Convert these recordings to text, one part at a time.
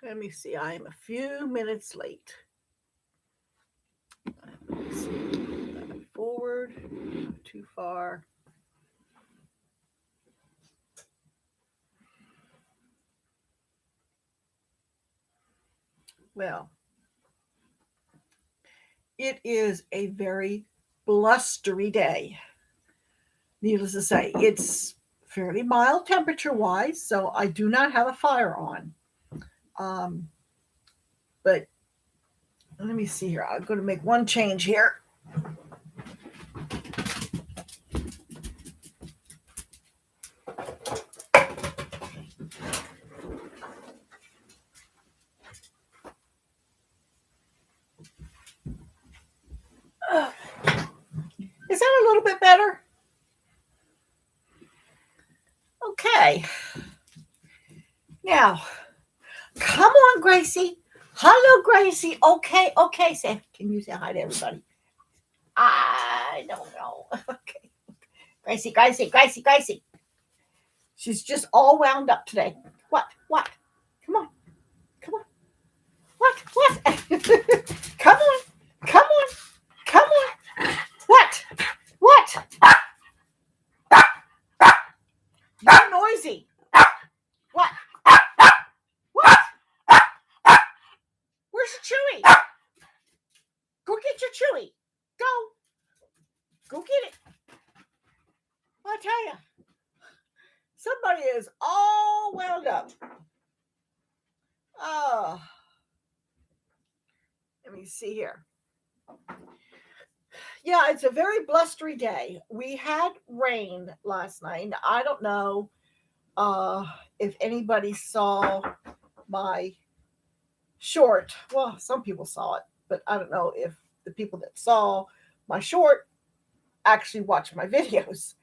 Let me see. I am a few minutes late. Let me see. Forward, not too far. Well, it is a very blustery day. Needless to say, it's fairly mild temperature wise, so I do not have a fire on. Um, but let me see here. I'm going to make one change here. Is that a little bit better? Okay. Now, come on, Gracie. Hello, Gracie. Okay, okay. Say, can you say hi to everybody? I don't know. Okay. Gracie, Gracie, Gracie, Gracie. She's just all wound up today. What? What? Come on. Come on. What? What? Come on. Come on. Come on. What? What? You're noisy. What? What? Where's your Chewy? Go get your Chewy. Go. Go get it. I'll tell you. Somebody is all wound up. Oh. Let me see here. Yeah, it's a very blustery day. We had rain last night. I don't know uh, if anybody saw my short. Well, some people saw it, but I don't know if the people that saw my short actually watched my videos.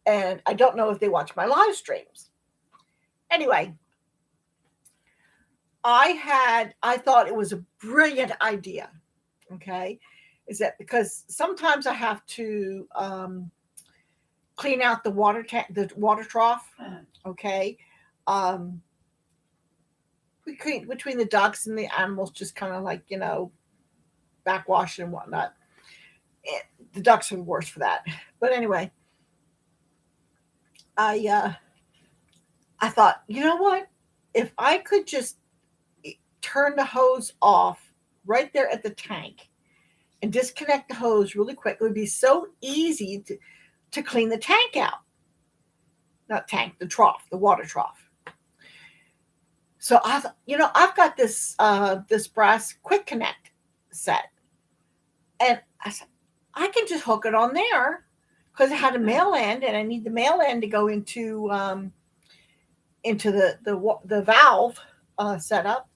And I don't know if they watch my live streams. Anyway, I thought it was a brilliant idea. Okay. Is that because sometimes I have to clean out the the water trough. Okay. Um, between the ducks and the animals, just kind of like, backwashing and whatnot. The ducks are worse for that. But anyway, I I thought, you know what? If I could just turn the hose off right there at the tank and disconnect the hose really quick, it would be so easy to clean the tank out. Not tank, the trough, the water trough. So I thought, I've got this brass quick connect set. And I said, I can just hook it on there because it had a male end, and I need the male end to go into the valve setup.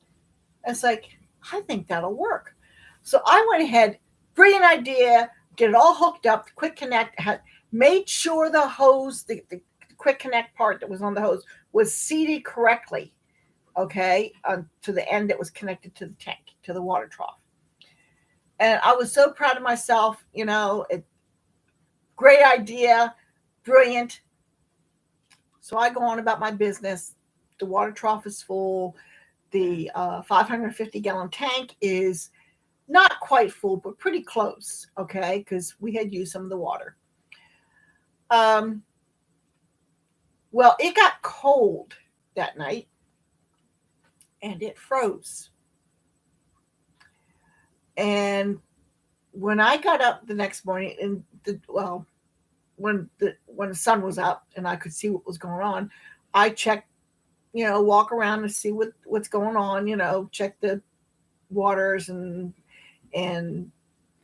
It's like, I think that'll work. So I went ahead, brilliant idea, get it all hooked up, the quick connect, made sure the hose, the quick connect part that was on the hose was seated correctly, okay, to the end that was connected to the tank, to the water trough. And I was so proud of myself, great idea, brilliant. So I go on about my business. The water trough is full. The 550-gallon tank is not quite full, but pretty close, okay, because we had used some of the water. Um, well, it got cold that night, and it froze. And when I got up the next morning, and when the sun was up and I could see what was going on, I checked, walk around and see what's going on, check the waters and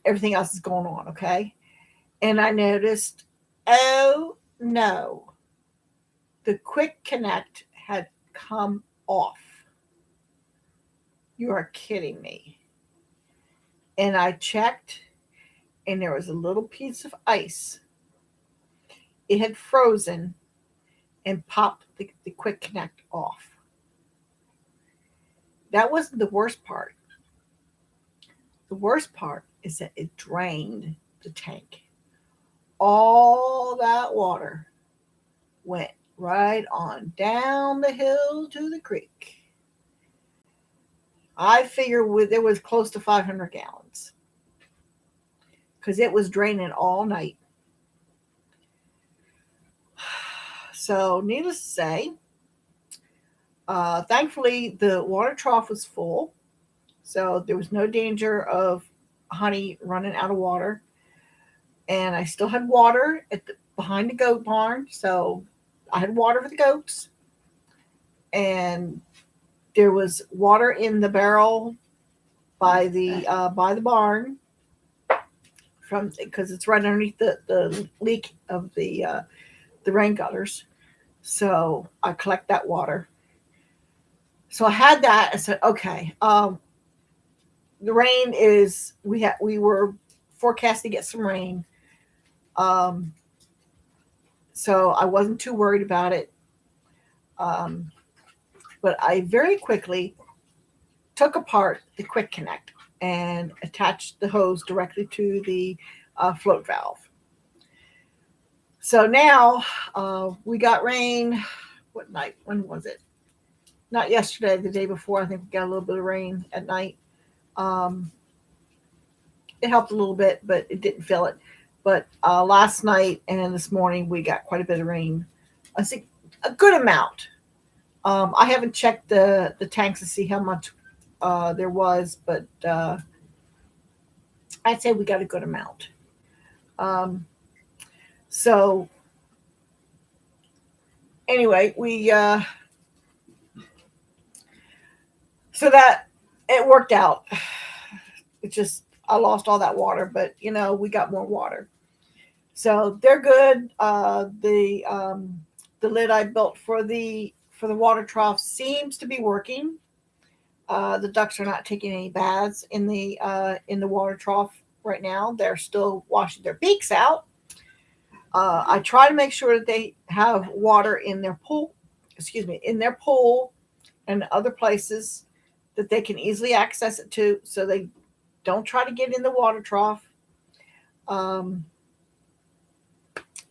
everything else is going on, okay? And I noticed, oh no, the quick connect had come off. You are kidding me. And I checked, and there was a little piece of ice. It had frozen and popped the quick connect off. That wasn't the worst part. The worst part is that it drained the tank. All that water went right on down the hill to the creek. I figure there was close to 500 gallons because it was draining all night. So, needless to say, thankfully the water trough was full, so there was no danger of honey running out of water. And I still had water behind the goat barn, so I had water for the goats, and there was water in the barrel by the barn from because it's right underneath the leak of the rain gutters. So I collect that water. So I had that. I said, okay, the rain is we were forecast to get some rain. Um, so I wasn't too worried about it. Um, but I very quickly took apart the quick connect and attached the hose directly to the float valve. So now we got rain. What night? When was it? Not yesterday, the day before. I think we got a little bit of rain at night. Um, it helped a little bit, but it didn't fill it. But last night and this morning, we got quite a bit of rain. I think a good amount. I haven't checked the tanks to see how much there was, but I'd say we got a good amount. Um, so anyway, we so that it worked out. It just I lost all that water, but we got more water, so they're good. The lid I built for the water trough seems to be working. The ducks are not taking any baths in the water trough right now. They're still washing their beaks out. I try to make sure that they have water in their pool, in their pool and other places that they can easily access it to, so they don't try to get in the water trough. Um,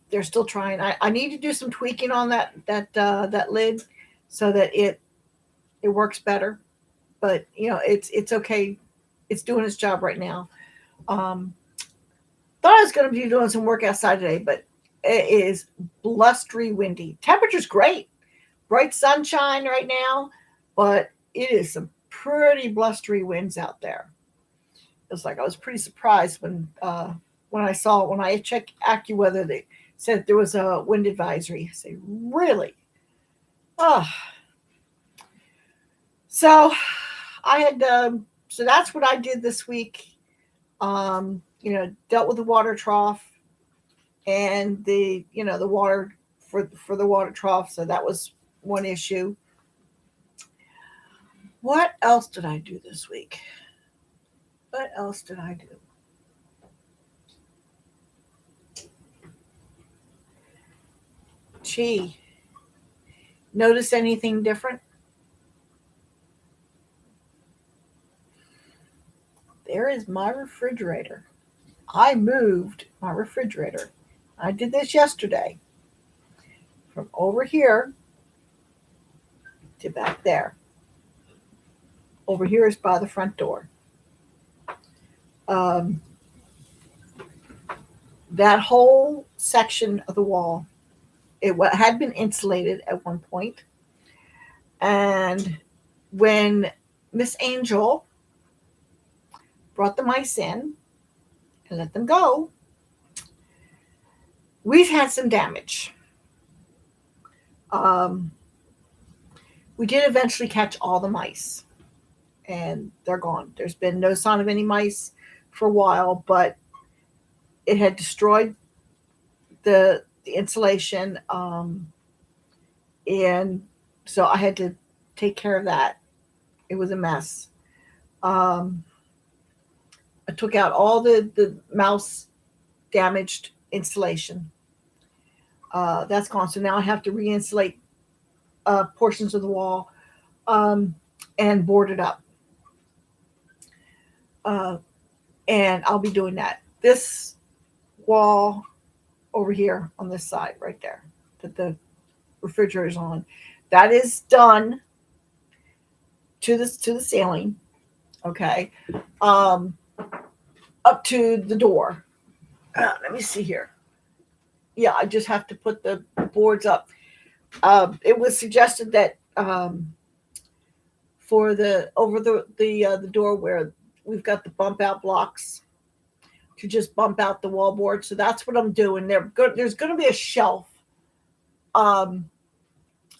they're still trying. I need to do some tweaking on that lid so that it works better. But it's okay. It's doing its job right now. Um, thought I was going to be doing some work outside today, but it is blustery windy. Temperature's great, bright sunshine right now, but it is some pretty blustery winds out there. It's like I was pretty surprised when I checked AccuWeather, they said there was a wind advisory. I say, really? Oh, so I had so that's what I did this week. Dealt with the water trough and the water for the water trough. So that was one issue. What else did I do this week? What else did I do? Gee, notice anything different? There is my refrigerator. I moved my refrigerator. I did this yesterday from over here to back there. Over here is by the front door. Um, that whole section of the wall, it had been insulated at one point, and when Miss Angel brought the mice in and let them go, we've had some damage. We did eventually catch all the mice, and they're gone. There's been no sign of any mice for a while, but it had destroyed the insulation, and so I had to take care of that. It was a mess. Um, I took out all the mouse damaged insulation. That's gone. So now I have to re-insulate portions of the wall um, and board it up. Uh, and I'll be doing that. This wall over here on this side right there that the refrigerator is on, that is done to the ceiling. Okay, um, up to the door. Let me see here. Yeah, I just have to put the boards up. It was suggested that for the over the door where we've got the bump out blocks to just bump out the wall board. So that's what I'm doing. There's going to be a shelf. Um,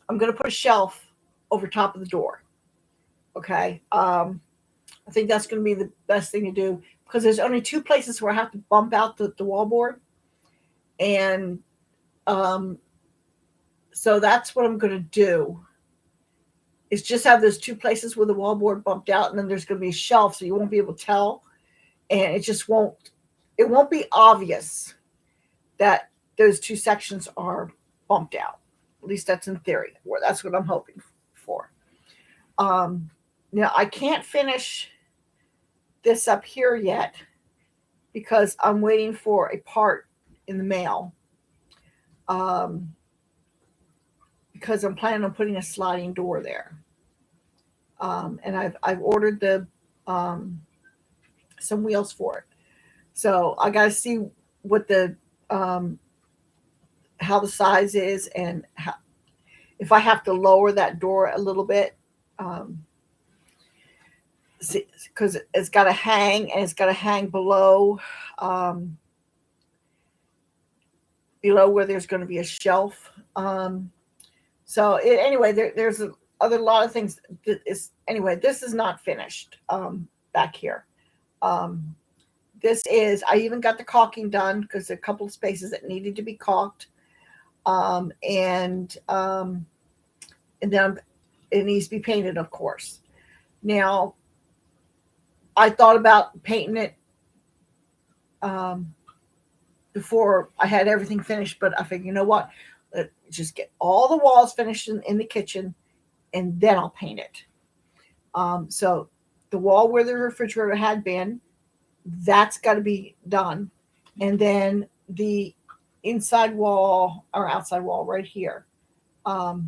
I'm going to put a shelf over top of the door. Okay. I think that's going to be the best thing to do because there's only two places where I have to bump out the wall board. And um, so that's what I'm going to do is just have those two places where the wall board bumped out. And then there's going to be a shelf so you won't be able to tell. And it won't be obvious that those two sections are bumped out. At least that's in theory. Or that's what I'm hoping for. Now I can't finish this up here yet because I'm waiting for a part in the mail. Because I'm planning on putting a sliding door there. And I've ordered the some wheels for it. So I got to see what the how the size is and how, if I have to lower that door a little bit. Because it's got to hang and it's got to hang below below where there's going to be a shelf. Anyway, there's a other lot of things. Anyway, this is not finished back here. This is, I even got the caulking done because there are a couple of spaces that needed to be caulked. And then it needs to be painted, of course. Now, I thought about painting it before I had everything finished, but I figured, you know what? Let's just get all the walls finished in the kitchen, and then I'll paint it. So the wall where the refrigerator had been, that's got to be done. And then the inside wall or outside wall right here. Okay,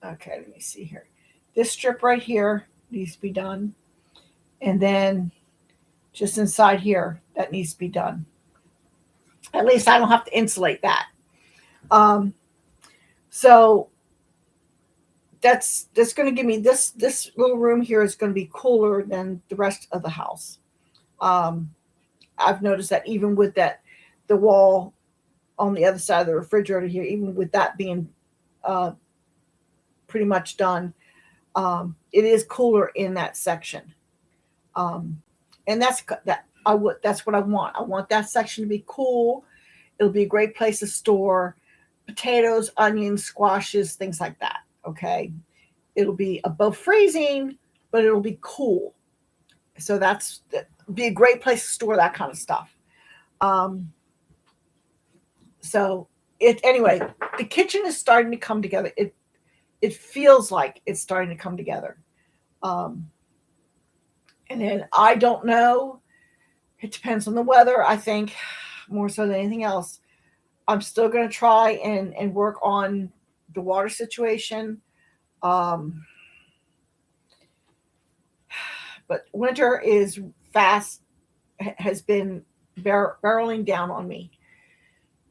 let me see here. This strip right here needs to be done. And then just inside here, that needs to be done. At least I don't have to insulate that. So that's going to give me this little room here is going to be cooler than the rest of the house. I've noticed that even with the wall on the other side of the refrigerator here, even with that being pretty much done, it is cooler in that section. And that's what I want. I want that section to be cool. It'll be a great place to store potatoes, onions, squashes, things like that. Okay. It'll be above freezing, but it'll be cool. So be a great place to store that kind of stuff. Anyway, the kitchen is starting to come together. It feels like it's starting to come together. And then I don't know. It depends on the weather, I think, more so than anything else. I'm still going to try and work on the water situation. But winter is fast, has been barreling down on me.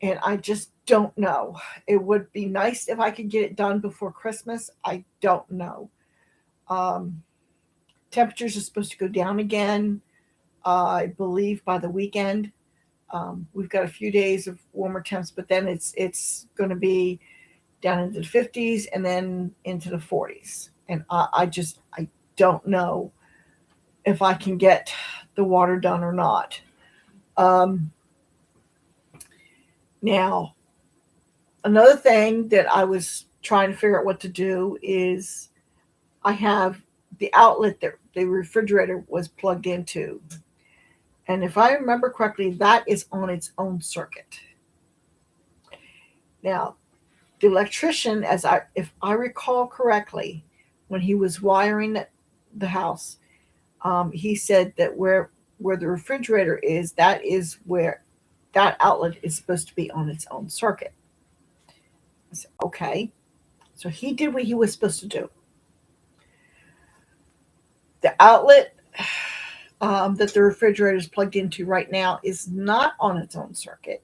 And I just don't know. It would be nice if I could get it done before Christmas. I don't know. Temperatures are supposed to go down again, I believe, by the weekend. We've got a few days of warmer temps, but then it's going to be down into the 50s and then into the 40s. And I don't know if I can get the water done or not. Now, another thing that I was trying to figure out what to do is I have the outlet that the refrigerator was plugged into. And if I remember correctly, that is on its own circuit. Now, the electrician, if I recall correctly, when he was wiring the house, he said that where where the refrigerator is, that is where that outlet is supposed to be on its own circuit. I said, okay. So he did what he was supposed to do. The outlet that the refrigerator is plugged into right now is not on its own circuit.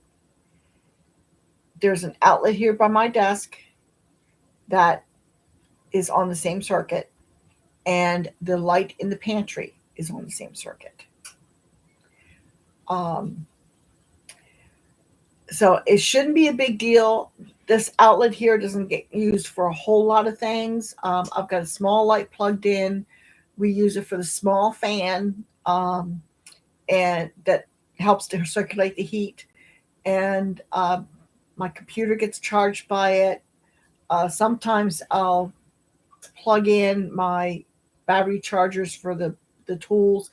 There's an outlet here by my desk that is on the same circuit, and the light in the pantry is on the same circuit. Um, so it shouldn't be a big deal. This outlet here doesn't get used for a whole lot of things. I've got a small light plugged in. We use it for the small fan, and that helps to circulate the heat. And my computer gets charged by it. Sometimes I'll plug in my battery chargers for the tools.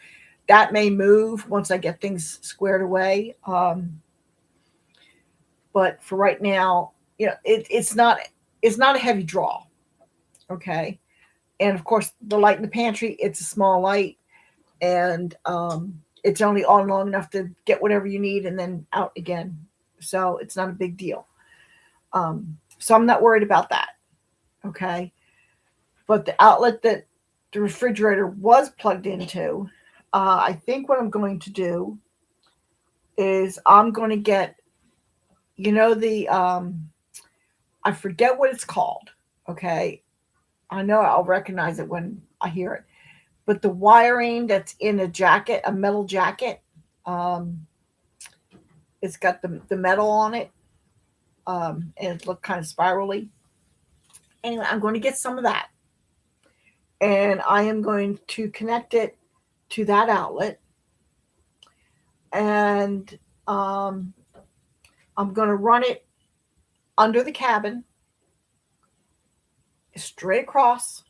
That may move once I get things squared away. But for right now, it's not a heavy draw. Okay. And of course, the light in the pantry, it's a small light, and it's only on long enough to get whatever you need and then out again. So it's not a big deal. Um, so I'm not worried about that. Okay. But the outlet that the refrigerator was plugged into, I think what I'm going to do is I'm going to get, the, I forget what it's called. Okay. I know I'll recognize it when I hear it. But the wiring that's in a jacket, a metal jacket, um, it's got the metal on it, and it looked kind of spirally. Anyway, I'm going to get some of that, and I am going to connect it to that outlet, and um, I'm going to run it under the cabin, straight across,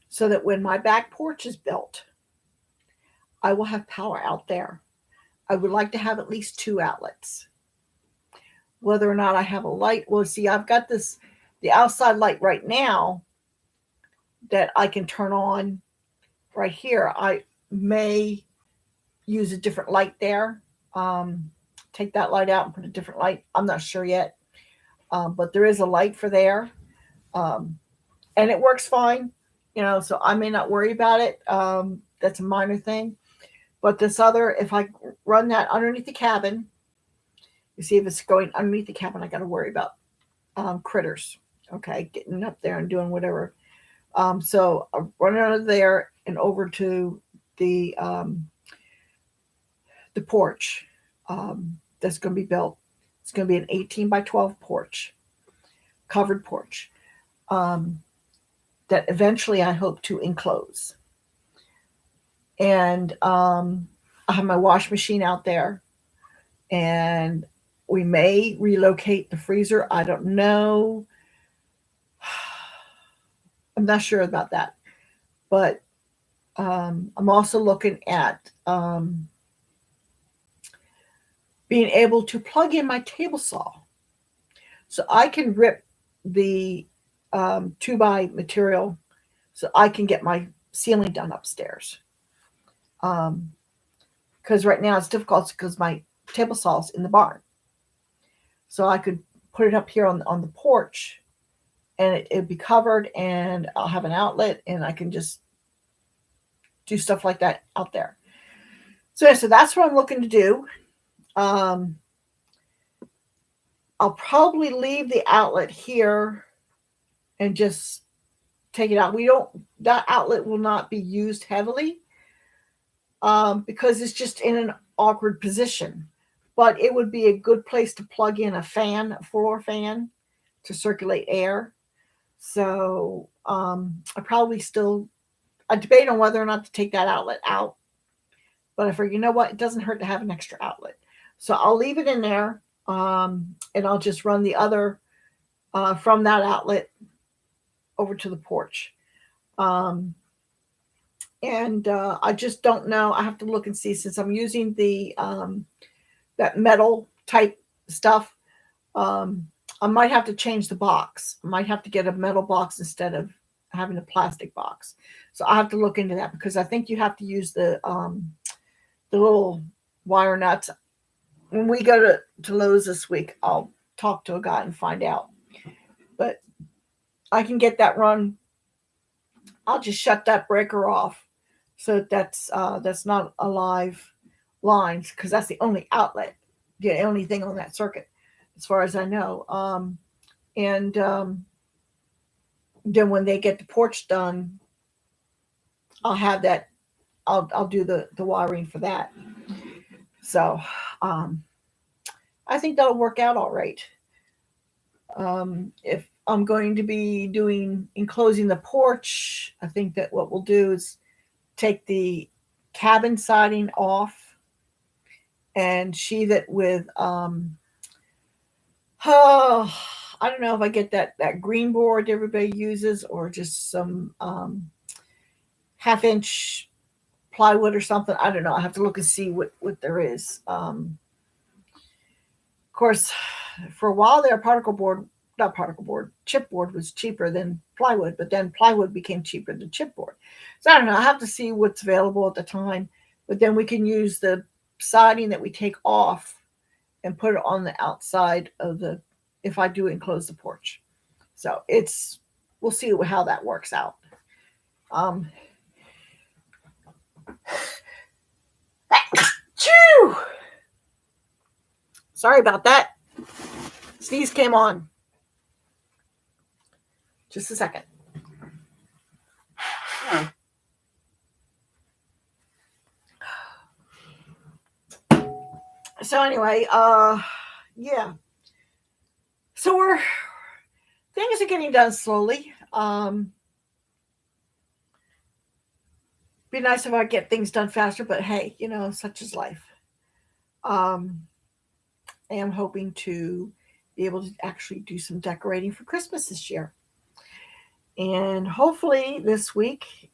so that when my back porch is built, I will have power out there. I would like to have at least two outlets. Whether or not I have a light, well, see, I've got the outside light right now that I can turn on right here. I may use a different light there. Um, Take that light out and put a different light. I'm not sure yet, but there is a light for there, um, and it works fine. So I may not worry about it. That's a minor thing. But this other, if I run that underneath the cabin, you see if it's going underneath the cabin, I got to worry about critters. Okay, getting up there and doing whatever. So I run it under there and over to the the porch that's going to be built. It's going to be an 18 by 12 porch, covered porch, that eventually I hope to enclose. And I have my wash machine out there, and we may relocate the freezer. I don't know. I'm not sure about that. But I'm also looking at being able to plug in my table saw, so I can rip the 2 by material so I can get my ceiling done upstairs. Because right now it's difficult because my table saw is in the barn. So I could put it up here on the porch, and it'd be covered, and I'll have an outlet, and I can just do stuff like that out there. So that's what I'm looking to do. Um, I'll probably leave the outlet here and just take it out. That outlet will not be used heavily, because it's just in an awkward position. But it would be a good place to plug in a floor fan to circulate air. So I debate on whether or not to take that outlet out. But I figure, it doesn't hurt to have an extra outlet. So I'll leave it in there, and I'll just run the other from that outlet over to the porch. And I just don't know. I have to look and see, since I'm using that metal type stuff. I might have to change the box. I might have to get a metal box instead of having a plastic box. So I have to look into that, because I think you have to use the the little wire nuts. When we go to Lowe's this week, I'll talk to a guy and find out. But I can get that run. I'll just shut that breaker off so that's not a live lines, because that's the only outlet, the only thing on that circuit, as far as I know. And then when they get the porch done, I'll have that. I'll do the wiring for that. So um, I think that'll work out all right. If I'm going to be doing enclosing the porch, I think that what we'll do is take the cabin siding off and sheathe it with oh, I don't know if I get that green board everybody uses or just some half-inch plywood or something. I don't know. I have to look and see what there is. Of course, for a while there, not particle board, chipboard was cheaper than plywood, but then plywood became cheaper than chipboard. So I don't know. I have to see what's available at the time. But then we can use the siding that we take off and put it on the outside of the, if I do enclose the porch. So we'll see how that works out. Chew! Sorry about that. Sneeze came on. Just a second. So anyway, yeah. So things are getting done slowly. Be nice if I get things done faster, but hey, such is life. I am hoping to be able to actually do some decorating for Christmas this year. And hopefully this week,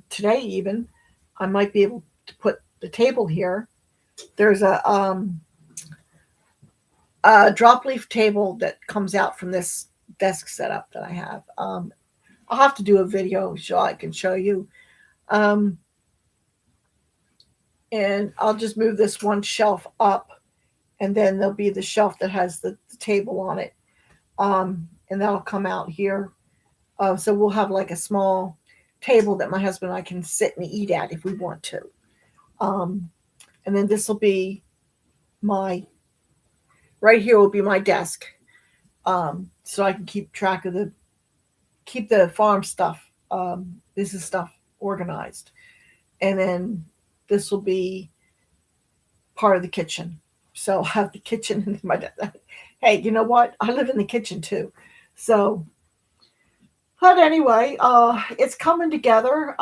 today even, I might be able to put the table here. There's a drop leaf table that comes out from this desk setup that I have. I'll have to do a video so I can show you. And I'll just move this one shelf up, and then there'll be the shelf that has the table on it. And that'll come out here. So we'll have like a small table that my husband and I can sit and eat at if we want to. And then this will be right here will be my desk. So I can keep track of keep the farm stuff, business stuff organized. And then this will be part of the kitchen. So I'll have the kitchen in my desk. Hey, you know what? I live in the kitchen too. So, but anyway, it's coming together.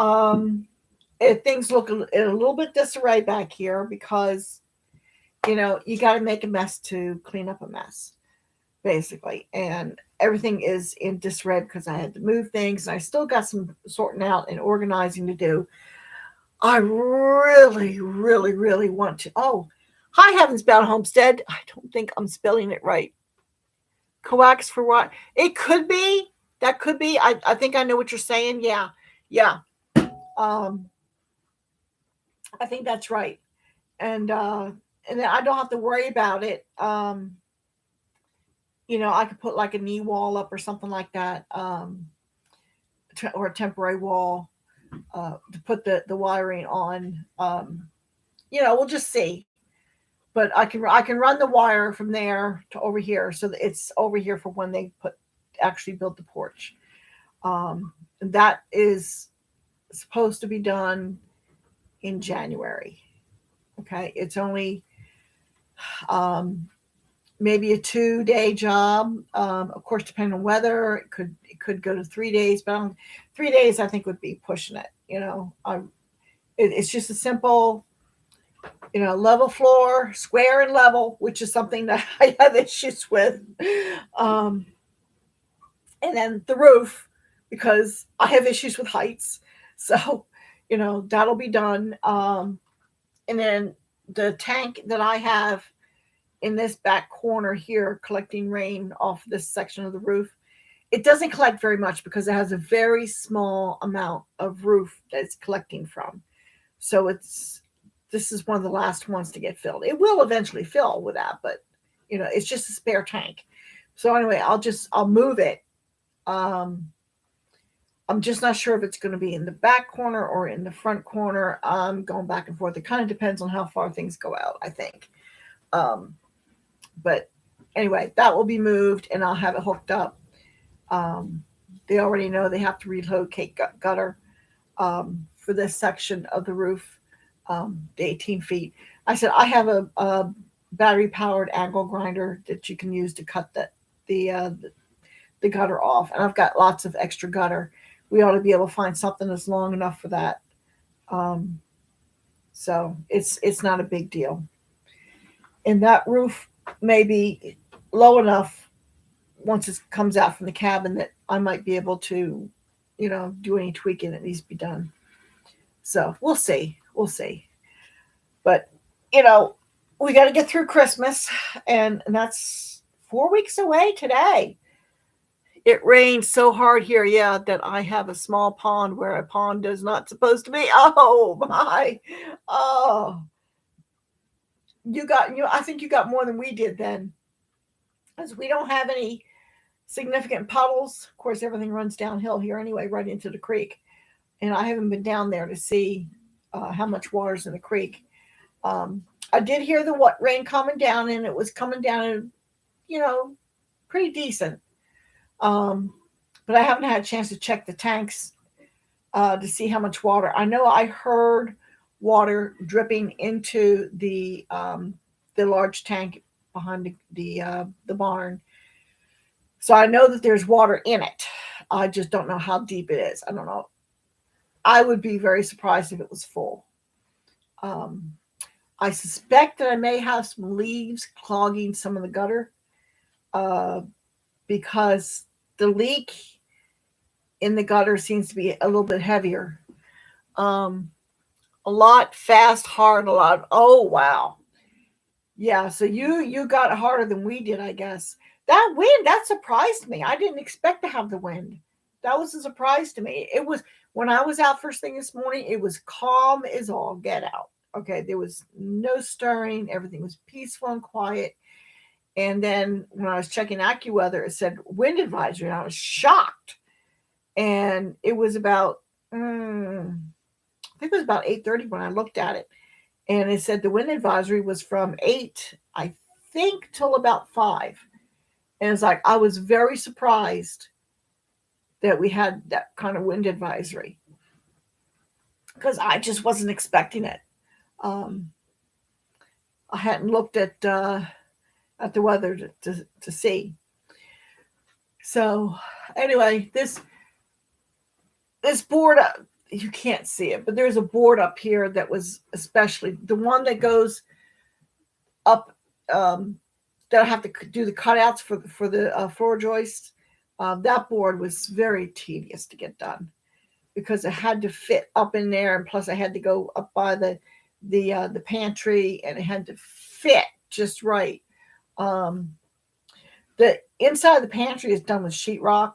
Things look a little bit disarray back here because, you got to make a mess to clean up a mess, basically. And everything is in disarray because I had to move things. And I still got some sorting out and organizing to do. I really, really, really want to. Oh, hi, Heavens Bound Homestead. I don't think I'm spelling it right. Coax for what? It could be. That could be. I think I know what you're saying. Yeah. Yeah. I think that's right. And then I don't have to worry about it. I could put like a knee wall up or something like that, or a temporary wall to put the wiring on. We'll just see. But I can run the wire from there to over here, so that it's over here for when they actually build the porch. And that is supposed to be done in January. Okay, it's only maybe a 2-day job. Of course, depending on weather, it could go to 3 days, but 3 days I think would be pushing it. It's just a simple, level floor, square and level, which is something that I have issues with. And then the roof, because I have issues with heights. So, that'll be done. And then the tank that I have in this back corner here, collecting rain off this section of the roof, it doesn't collect very much because it has a very small amount of roof that it's collecting from. So this is one of the last ones to get filled. It will eventually fill with that, but it's just a spare tank. So anyway, I'll move it. Um, I'm just not sure if it's going to be in the back corner or in the front corner. I'm going back and forth. It kind of depends on how far things go out, I think. Um, but anyway, that will be moved and I'll have it hooked up. Um, they already know they have to relocate gutter for this section of the roof, the 18 feet. I said I have a battery powered angle grinder that you can use to cut the the gutter off, and I've got lots of extra gutter. We ought to be able to find something that's long enough for that. Um, so it's not a big deal. And that roof may be low enough once it comes out from the cabin that I might be able to, do any tweaking that needs to be done. So we'll see. We'll see. But, you know, we got to get through Christmas, and that's 4 weeks away today. It rained so hard here, yeah, that I have a small pond where a pond is not supposed to be. Oh my. Oh, I think you got more than we did then. As we don't have any significant puddles. Of course, everything runs downhill here anyway, right into the creek. And I haven't been down there to see how much water's in the creek. Um, I did hear the rain coming down, and it was coming down, you know, pretty decent. Um, but I haven't had a chance to check the tanks to see how much water. I know I heard water dripping into the large tank behind the barn. So I know that there's water in it. I just don't know how deep it is. I don't know. I would be very surprised if it was full. Um, I suspect that I may have some leaves clogging some of the gutter uh, because the leak in the gutter seems to be a little bit heavier. Um, a lot fast, hard, a lot. Oh wow, yeah. So you got it harder than we did, I guess. That wind that surprised me. I didn't expect to have the wind. That was a surprise to me. It was when I was out first thing this morning. It was calm as all get out. Okay, there was no stirring. Everything was peaceful and quiet. And then when I was checking AccuWeather, it said wind advisory, and I was shocked. And it was about, I think it was about 8:30 when I looked at it, and it said the wind advisory was from 8, I think, till about 5. And it's like I was very surprised that we had that kind of wind advisory because I just wasn't expecting it. Um, I hadn't looked at the weather to see. So anyway, this board you can't see it, but there's a board up here that was especially the one that goes up that I have to do the cutouts for the floor joists. That board was very tedious to get done because it had to fit up in there, and plus I had to go up by the pantry, and it had to fit just right. Um, the inside of the pantry is done with sheetrock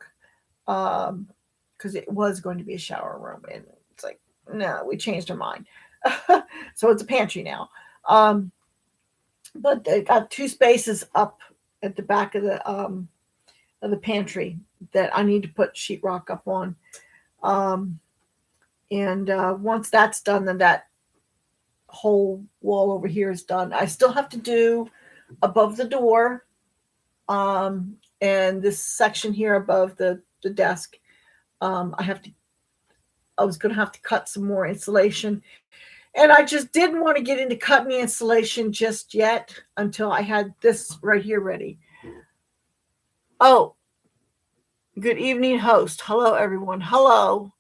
because it was going to be a shower room, and it's like no, we changed our mind, so it's a pantry now. But they got 2 spaces up at the back of the pantry that I need to put sheetrock up on. And once that's done, then that whole wall over here is done. I still have to do above the door and this section here above the desk. I was going to have to cut some more insulation. And I just didn't want to get into cutting the insulation just yet until I had this right here ready. Oh, good evening, host. Hello, everyone. Hello.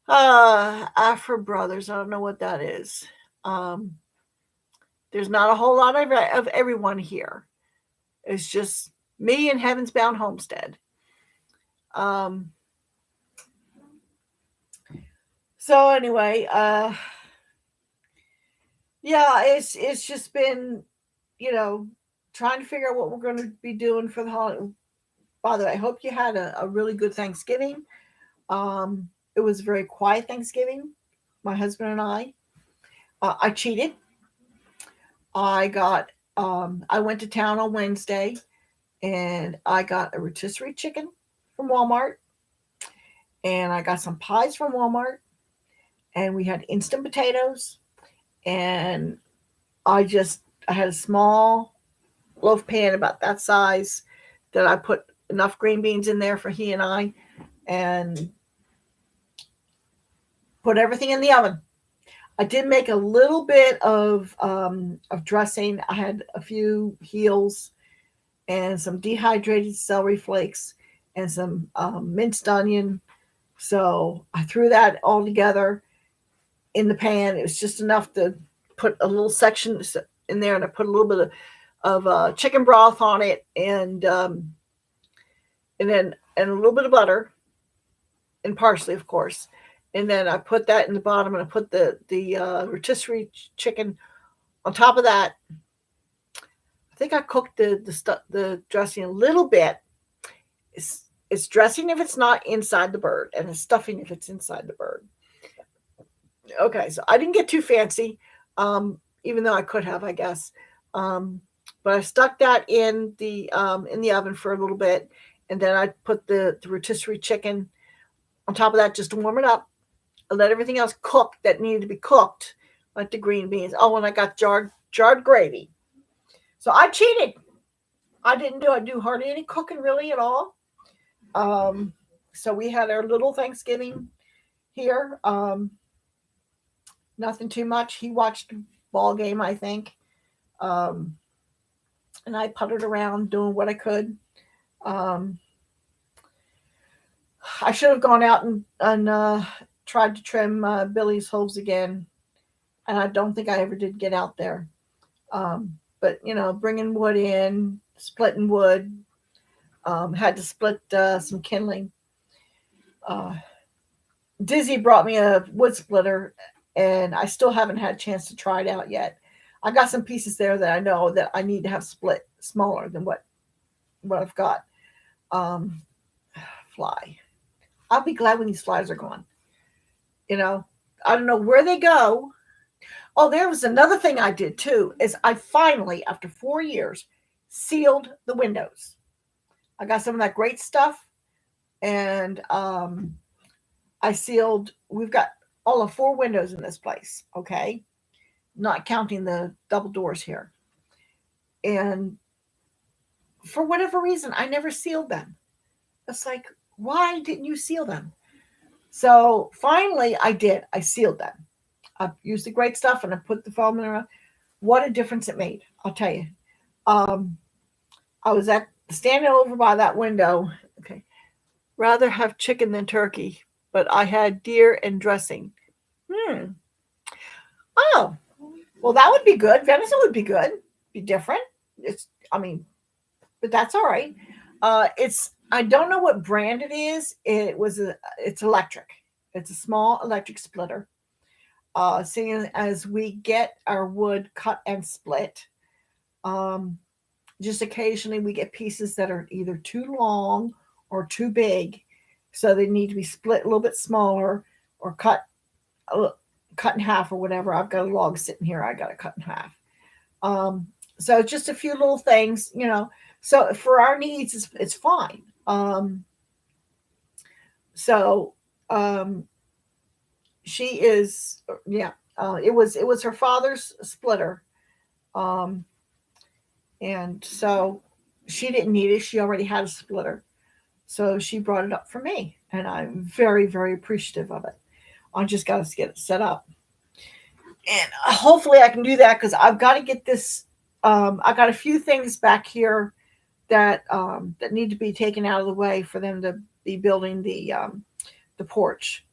Afro Brothers. I don't know what that is. There's not a whole lot of everyone here. It's just me and Heaven's Bound Homestead. So anyway, yeah, it's just been, trying to figure out what we're going to be doing for the holiday. By the way, I hope you had a really good Thanksgiving. It was a very quiet Thanksgiving, my husband and I. I cheated. I got I went to town on Wednesday and I got a rotisserie chicken from Walmart and I got some pies from Walmart and we had instant potatoes and I had a small loaf pan about that size that I put enough green beans in there for he and I and put everything in the oven. I did make a little bit of dressing. I had a few heels and some dehydrated celery flakes and some minced onion. So I threw that all together in the pan. It was just enough to put a little section in there, and I put a little bit of chicken broth on it, and a little bit of butter and parsley, of course. And then I put that in the bottom, and I put the rotisserie chicken on top of that. I think I cooked the dressing a little bit. It's dressing if it's not inside the bird, and it's stuffing if it's inside the bird. Okay, so I didn't get too fancy, even though I could have, I guess. Um, but I stuck that in the oven for a little bit, and then I put the rotisserie chicken on top of that just to warm it up. I let everything else cook that needed to be cooked, like the green beans. Oh, and I got jarred gravy. So I cheated. I didn't do hardly any cooking really at all. Um, so we had our little Thanksgiving here. Nothing too much. He watched the ball game, I think, um, and I puttered around doing what I could. Um, I should have gone out and tried to trim Billy's hooves again, and I don't think I ever did get out there. But bringing wood in, splitting wood, had to split some kindling. Uh, Dizzy brought me a wood splitter, and I still haven't had a chance to try it out yet. I got some pieces there that I know that I need to have split smaller than what I've got. Um, Fly. I'll be glad when these flies are gone. You know, I don't know where they go. Oh, there was another thing I did too. Is I finally, after 4 years, sealed the windows. I got some of that great stuff, and I sealed. We've got all of 4 windows in this place. Okay, not counting the double doors here. And for whatever reason, I never sealed them. It's like, why didn't you seal them? So finally, I did. I sealed them. I used the great stuff and I put the foam in around. What a difference it made! I'll tell you. Um, I was at standing over by that window. Okay, rather have chicken than turkey, but I had deer and dressing. Hmm. Oh, well, that would be good. Venison would be good. Be different. It's. I mean, but that's all right. It's. I don't know what brand it is. It's electric. It's a small electric splitter. Seeing as we get our wood cut and split, um, just occasionally we get pieces that are either too long or too big, so they need to be split a little bit smaller or uh, cut in half or whatever. I've got a log sitting here. I got to cut in half. Um, so just a few little things. So for our needs, it's fine. So um, she is, yeah. It was her father's splitter, um, and so she didn't need it. She already had a splitter, so she brought it up for me, and I'm very very appreciative of it. I just got to get it set up, and hopefully I can do that because I've got to get this. I got a few things back here that need to be taken out of the way for them to be building the porch.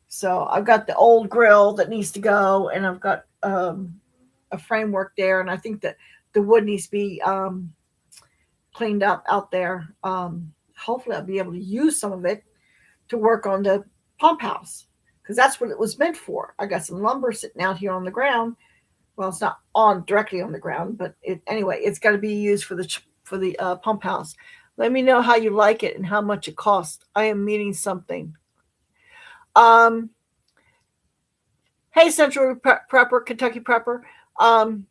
So I've got the old grill that needs to go, and I've got a framework there, and I think that the wood needs to be cleaned up out there. Hopefully, I'll be able to use some of it to work on the pump house because that's what it was meant for. I got some lumber sitting out here on the ground. Well, it's not on directly on the ground, but anyway, it's got to be used for the pump house. Let me know how you like it and how much it costs. I am meeting something. Um, Hey, Central Prepper, Kentucky Prepper. Um,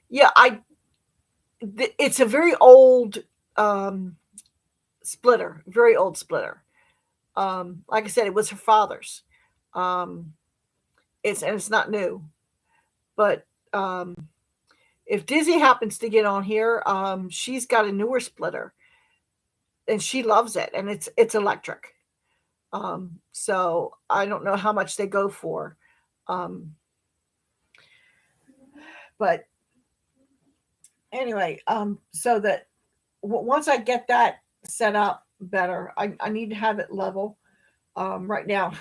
yeah, it's a very old um, splitter, very old splitter. Like I said, it was her father's. Um, it's not new, but if Dizzy happens to get on here, she's got a newer splitter, and she loves it, and it's electric. So I don't know how much they go for, um, but anyway, so that once I get that set up better, I need to have it level. Right now,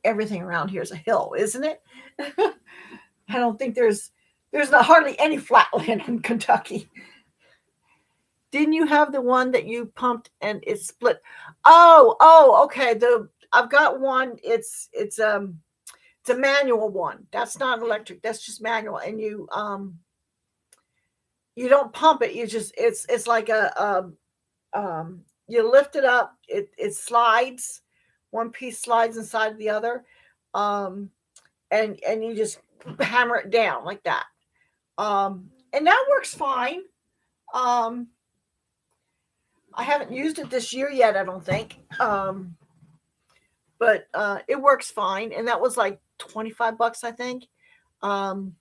everything around here is a hill, isn't it? I don't think there's not hardly any flat land in Kentucky. Didn't you have the one that you pumped and it split? Oh, okay. I've got one. It's a manual one. That's not electric. That's just manual, and you don't pump it. You just it's like you lift it up. It slides. One piece slides inside the other, um, and you just hammer it down like that. And that works fine. Um, I haven't used it this year yet. I don't think. But it works fine, and that was like $25, I think. Um,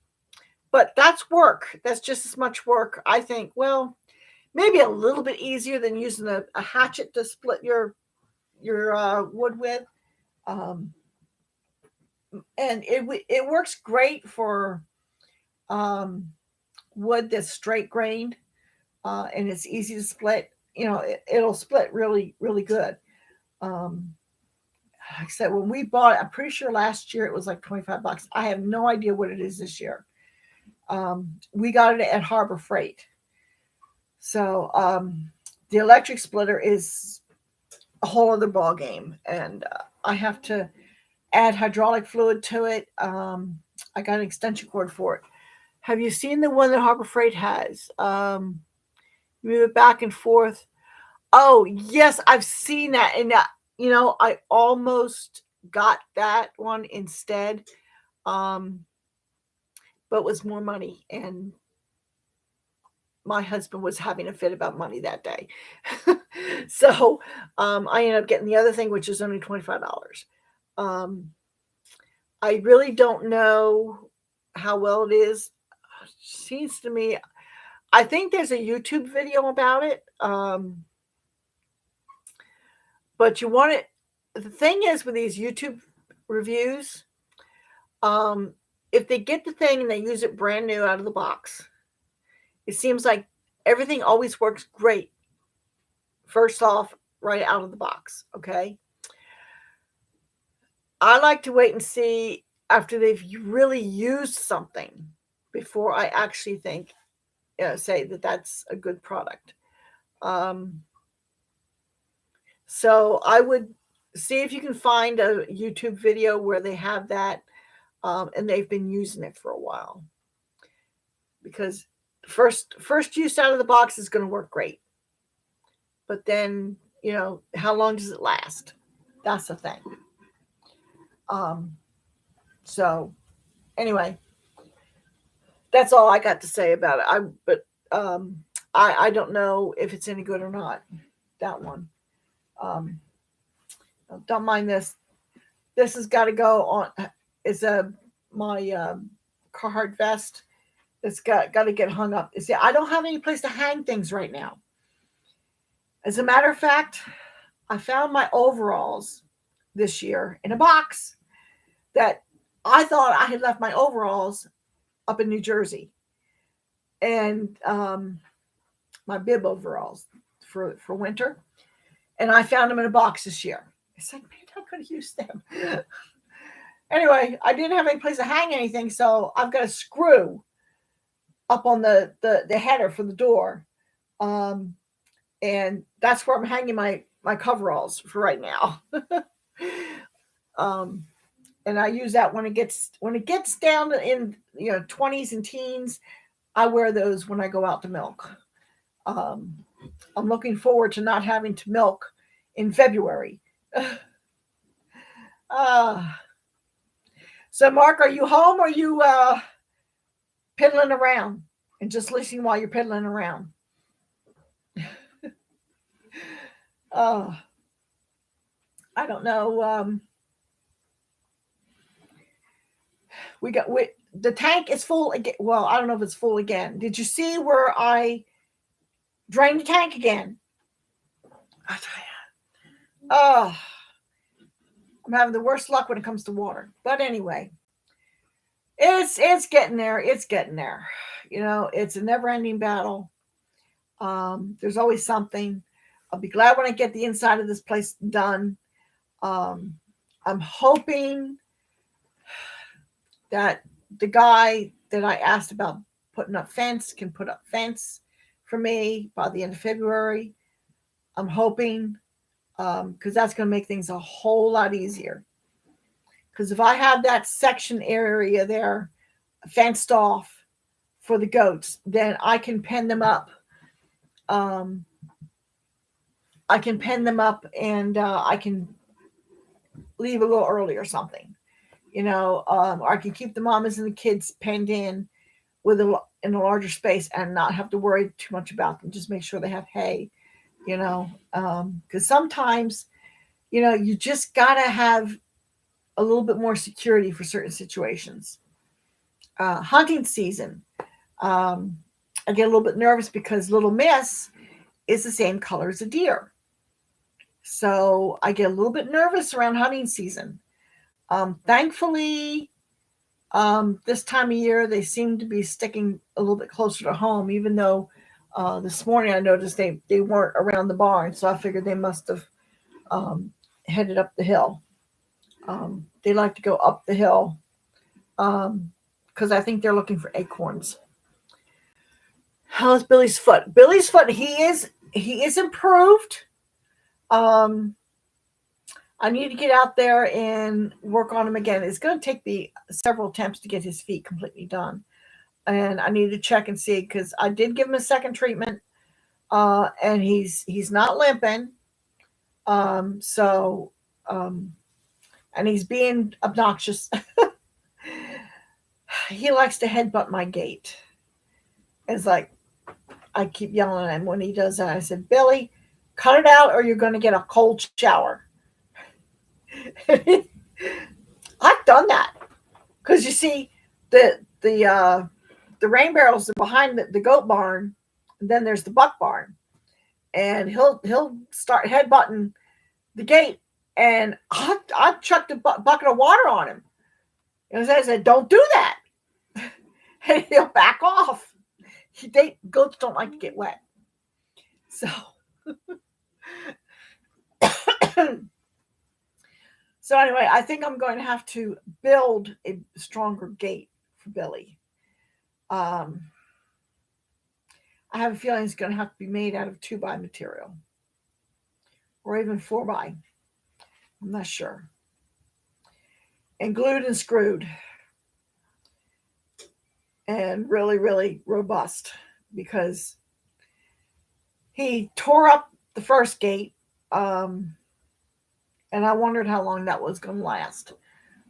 but that's work. That's just as much work, I think. Well, maybe a little bit easier than using a hatchet to split your wood with. Um, and it works great for um, wood that's straight grained, and it's easy to split. It'll split really really good. Um, like I said, when we bought it, I'm pretty sure last year it was like $25. I have no idea what it is this year. We got it at Harbor Freight. So the electric splitter is a whole other ball game, and I have to add hydraulic fluid to it. I got an extension cord for it. Have you seen the one that Harbor Freight has? Move it back and forth. Oh yes, I've seen that, and I almost got that one instead, um, but it was more money, and my husband was having a fit about money that day. So I ended up getting the other thing, which is only $25. Um, I really don't know how well it is. Seems to me, I think there's a YouTube video about it. But you want it. The thing is with these YouTube reviews, um, if they get the thing and they use it brand new out of the box, it seems like everything always works great first off, right out of the box. Okay. I like to wait and see after they've really used something before I actually say that that's a good product. Um, so I would see if you can find a YouTube video where they have that, and they've been using it for a while, because first use out of the box is going to work great, but then how long does it last? That's the thing. Um, so anyway, that's all I got to say about it. Um, I don't know if it's any good or not. That one. Um, don't mind this. This has got to go on. Is my Carhartt vest. It's got to get hung up. See, I don't have any place to hang things right now. As a matter of fact, I found my overalls this year in a box that I thought I had left my overalls up in New Jersey, and my bib overalls for winter, and I found them in a box this year. It's like, man, I could have used them. Anyway, I didn't have any place to hang anything, so I've got a screw up on the header for the door, um, and that's where I'm hanging my coveralls for right now. um, and I use that when it gets down in 20s and teens. I wear those when I go out to milk. Um, I'm looking forward to not having to milk in February. uh, So, Mark, are you home or are you piddling around and just listening while you're piddling around? uh, I don't know. The tank is full again. Well, I don't know if it's full again. Did you see where I drained the tank again? I tell you. Oh, I'm having the worst luck when it comes to water. But anyway, it's getting there. It's getting there. You know, it's a never-ending battle. There's always something. I'll be glad when I get the inside of this place done. Um, I'm hoping that the guy that I asked about putting up fence can put up fence for me by the end of February. I'm hoping because that's going to make things a whole lot easier. Because if I have that section area there fenced off for the goats, then I can pen them up. I can pen them up and I can leave a little early or something, or I can keep the mamas and the kids penned in in a larger space and not have to worry too much about them. Just make sure they have hay, because sometimes, you just gotta have a little bit more security for certain situations. Hunting season, I get a little bit nervous because Little Miss is the same color as a deer. So I get a little bit nervous around hunting season. Thankfully, this time of year, they seem to be sticking a little bit closer to home, even though this morning I noticed they weren't around the barn. So I figured they must have headed up the hill. They like to go up the hill because I think they're looking for acorns. How's Billy's foot? Billy's foot, he is improved. I need to get out there and work on him again. It's going to take me several attempts to get his feet completely done. And I need to check and see because I did give him a second treatment, and he's not limping. And he's being obnoxious. He likes to headbutt my gate. It's like I keep yelling at him when he does that. I said, Billy, cut it out or you're going to get a cold shower. I've done that because you see the rain barrels are behind the goat barn, and then there's the buck barn, and he'll start headbutting the gate, and I chucked a bucket of water on him, and I said, "Don't do that," and he'll back off. Goats don't like to get wet, so. So anyway, I think I'm going to have to build a stronger gate for Billy. I have a feeling it's going to have to be made out of 2x material or even 4x. I'm not sure. And glued and screwed. And really, really robust because he tore up the first gate. And I wondered how long that was going to last.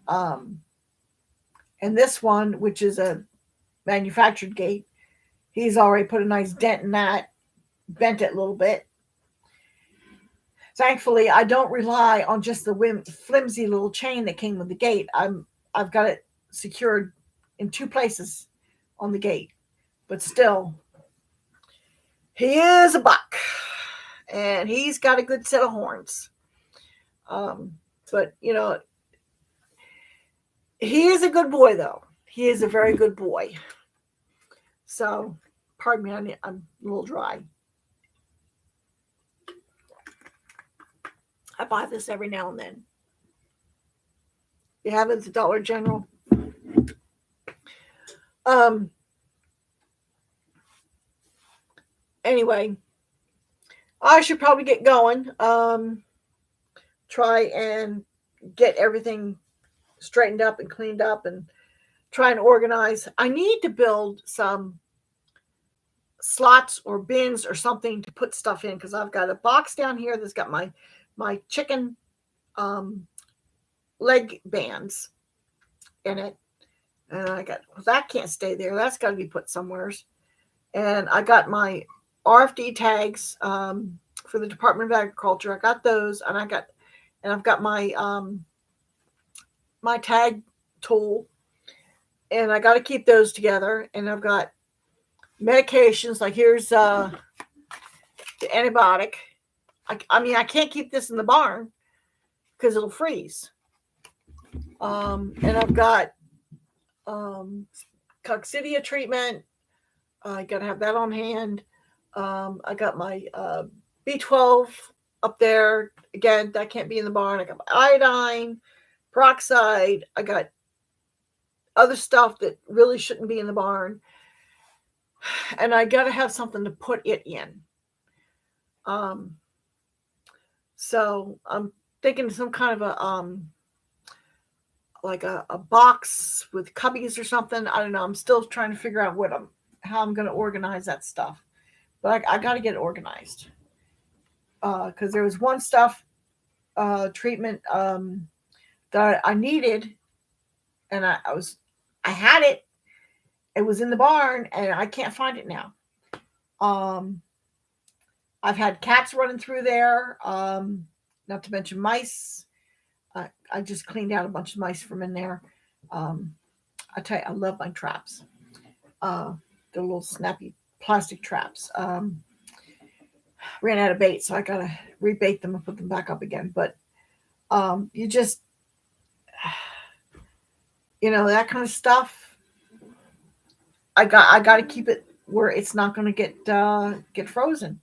And this one, which is a manufactured gate, he's already put a nice dent in that, bent it a little bit. Thankfully, I don't rely on just the flimsy little chain that came with the gate. I've got it secured in 2 places on the gate. But still, he is a buck. And he's got a good set of horns. But, he is a good boy, though. He is a very good boy. So, pardon me, I'm a little dry. I buy this every now and then. You have it at the Dollar General. Anyway, I should probably get going. Try and get everything straightened up and cleaned up and try and organize. I need to build some slots or bins or something to put stuff in because I've got a box down here that's got my chicken leg bands in it. And I got, well, that can't stay there. That's got to be put somewheres. And I got my RFD tags for the Department of Agriculture. I got those, and I've got my tag tool, and I got to keep those together. And I've got medications. Like here's the antibiotic. I mean, I can't keep this in the barn because it'll freeze. And I've got coccidia treatment. I got to have that on hand. I got my B12 up there. Again, that can't be in the barn. I got my iodine, peroxide. I got other stuff that really shouldn't be in the barn. And I got to have something to put it in. So I'm thinking some kind of a like a box with cubbies or something. I don't know. I'm still trying to figure out how I'm going to organize that stuff. But I got to get it organized. Because there was one stuff treatment that I needed, and I had it. It was in the barn, and I can't find it now. I've had cats running through there, not to mention mice. I just cleaned out a bunch of mice from in there. I tell you, I love my traps. The little snappy plastic traps. Ran out of bait, so I gotta rebait them and put them back up again. But you just, that kind of stuff. I got to keep it where it's not going to get frozen.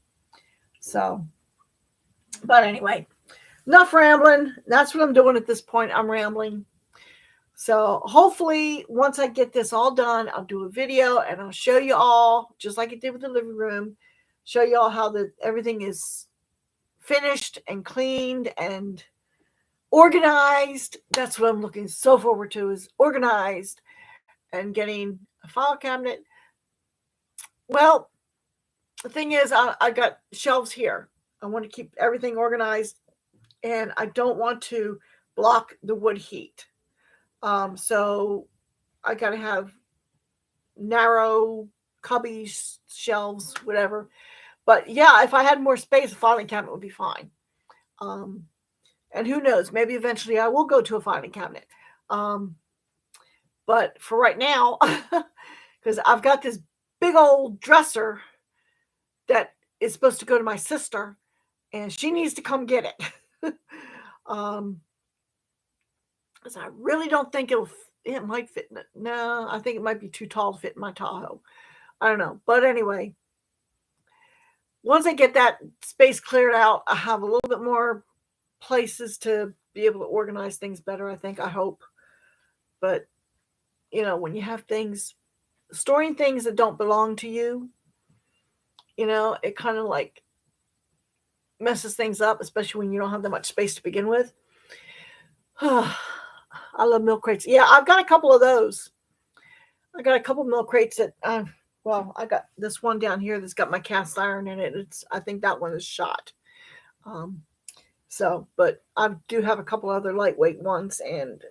So, but anyway, enough rambling. That's what I'm doing at this point. I'm rambling. So hopefully once I get this all done, I'll do a video and I'll show you all, just like I did with the living room, show you all how everything is finished and cleaned and organized. That's what I'm looking so forward to, is organized and getting a file cabinet. Well, the thing is, I got shelves here. I want to keep everything organized, and I don't want to block the wood heat. So I got to have narrow cubbies, shelves, whatever. But yeah, if I had more space, a filing cabinet would be fine. And who knows, maybe eventually I will go to a filing cabinet. But for right now, because I've got this big old dresser that is supposed to go to my sister, and she needs to come get it. Because I really don't think it might fit. No, I think it might be too tall to fit in my Tahoe. I don't know. But anyway, once I get that space cleared out, I have a little bit more places to be able to organize things better, I hope. But, when you have things, storing things that don't belong to you, it kind of like messes things up, especially when you don't have that much space to begin with. I love milk crates. Yeah, I've got a couple of those. I got a couple of milk crates that, I got this one down here that's got my cast iron in it. I think that one is shot. But I do have a couple other lightweight ones, and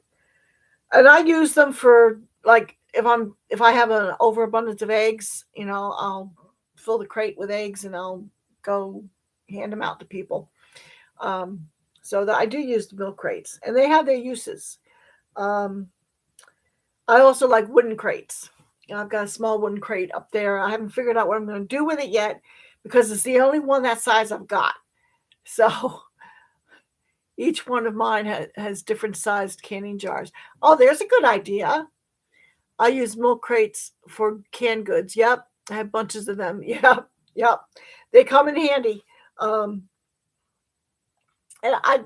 I use them for, like, if I have an overabundance of eggs, I'll fill the crate with eggs and I'll go hand them out to people. So that I do use the milk crates, and they have their uses. I also like wooden crates. I've got a small wooden crate up there. I haven't figured out what I'm going to do with it yet, because it's the only one that size I've got. So each one of mine has different sized canning jars. Oh, there's a good idea. I use milk crates for canned goods. Yep. I have bunches of them. Yep. They come in handy. And I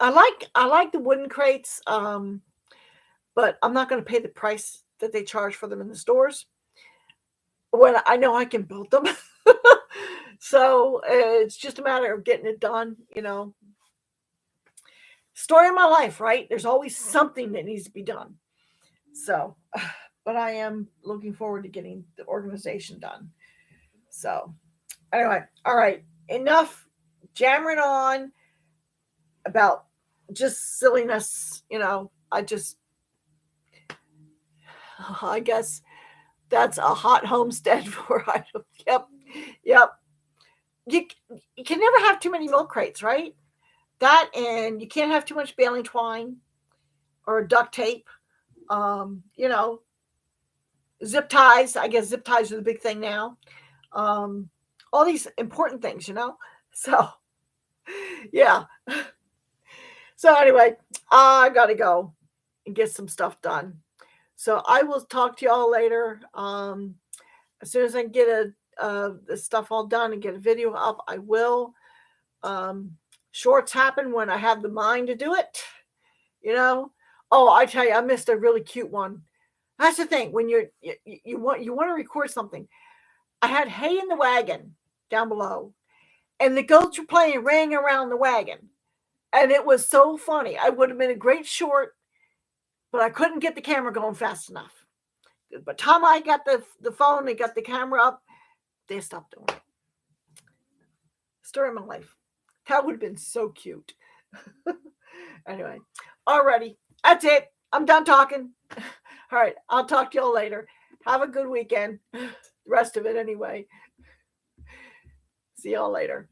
like the wooden crates, but I'm not going to pay the price that they charge for them in the stores when I know I can build them. So it's just a matter of getting it done, Story of my life, right? There's always something that needs to be done. So, but I am looking forward to getting the organization done. So, anyway, all right, enough jammering on about just silliness. I guess that's a hot homestead variety. Yep, yep. You you can never have too many milk crates, right? That, and you can't have too much baling twine or duct tape. You know, zip ties. I guess zip ties are the big thing now. Um, all these important things, you know. So yeah. So anyway, I gotta go and get some stuff done. So I will talk to y'all later. As soon as I get the stuff all done and get a video up, I will. Um, Shorts happen when I have the mind to do it. You know. Oh, I tell you, I missed a really cute one. That's the thing when you want to record something. I had hay in the wagon down below, and the goats were playing ring around the wagon, and it was so funny. I would have been a great short, but I couldn't get the camera going fast enough. By the time I got the phone and got the camera up, they stopped doing it. Story of my life. That would have been so cute. Anyway, alrighty, that's it. I'm done talking. All right, I'll talk to y'all later. Have a good weekend. The rest of it, anyway. See y'all later.